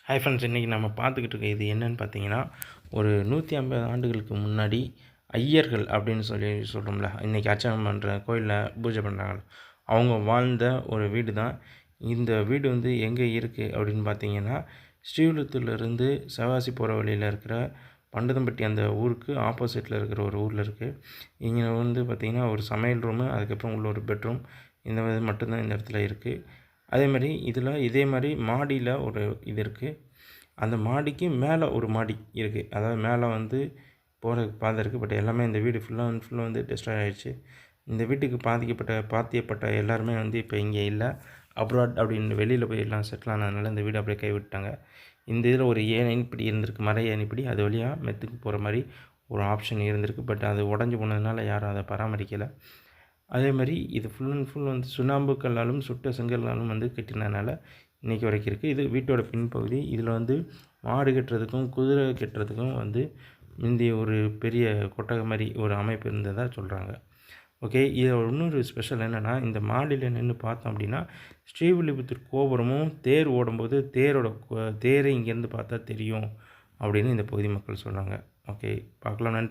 Hi friends, இன்றைக்கி நம்ம பார்த்துக்கிட்டு இருக்க இது என்னன்னு பார்த்தீங்கன்னா, ஒரு 150 ஆண்டுகளுக்கு முன்னாடி ஐயர்கள் அப்படின்னு சொல்கிறோம்ல, இன்றைக்கி அர்ச்சனை பண்ணுற கோயிலில் பூஜை பண்ணுறாங்கல்ல, அவங்க வாழ்ந்த ஒரு வீடு தான். இந்த வீடு வந்து எங்கே இருக்குது அப்படின்னு பார்த்தீங்கன்னா, ஸ்ரீவில்லிபுத்தூர்லேருந்து சிவகாசி போகிற வழியில் இருக்கிற பண்டதம்பட்டி அந்த ஊருக்கு ஆப்போசிட்டில் இருக்கிற ஒரு ஊரில் இருக்குது. இங்கே வந்து பார்த்திங்கன்னா ஒரு சமையல் ரூமு, அதுக்கப்புறம் உள்ள ஒரு பெட்ரூம், இந்த இது மட்டும்தான் இந்த இடத்துல இருக்குது. அதேமாதிரி இதில் இதே மாதிரி மாடியில் ஒரு இது இருக்குது. அந்த மாடிக்கு மேலே ஒரு மாடி இருக்குது. அதாவது மேலே வந்து போகிறதுக்கு பாதை இருக்குது. பட் எல்லாமே இந்த வீடு ஃபுல்லாக அண்ட் ஃபுல்லாக வந்து டெஸ்ட்ராய் ஆகிடுச்சு. இந்த வீட்டுக்கு பாத்தியப்பட்ட எல்லாருமே வந்து இப்போ இங்கே இல்லை, அப்ராட் அப்படின்னு வெளியில் போய் எல்லாம் செட்டில் ஆனதுனால இந்த வீடு அப்படியே கைவிட்டாங்க. இந்த இதில் ஒரு ஏணிப்படி இருந்திருக்கு, மர ஏணிப்படி. அது வழியாக மெத்துக்கு போகிற மாதிரி ஒரு ஆப்ஷன் இருந்திருக்கு. பட் அது உடஞ்சி போனதுனால யாரும் அதை பராமரிக்கலை. அதே மாதிரி இது ஃபுல் அண்ட் ஃபுல் வந்து சுண்ணாம்பு கல்லாலும் சுட்ட செங்கல்லாலும் வந்து கட்டினதுனால இன்றைக்கி வரைக்கும் இருக்குது. இது வீட்டோட பின்பகுதி. இதில் வந்து மாடு கட்டுறதுக்கும் குதிரை கட்டுறதுக்கும் வந்து முந்தி ஒரு பெரிய கொட்டகை மாதிரி ஒரு அமைப்பு இருந்ததாக சொல்கிறாங்க. ஓகே, இதில் இன்னொரு ஸ்பெஷல் என்னென்னா, இந்த மாடியில் நின்று பார்த்தோம் அப்படின்னா ஸ்ரீவில்லிபுத்தூர் கோபுரமும் தேர் ஓடும்போது தேரை இங்கேருந்து பார்த்தா தெரியும் அப்படின்னு இந்த பகுதி மக்கள் சொல்கிறாங்க. ஓகே, பார்க்கலாம். நன்றி.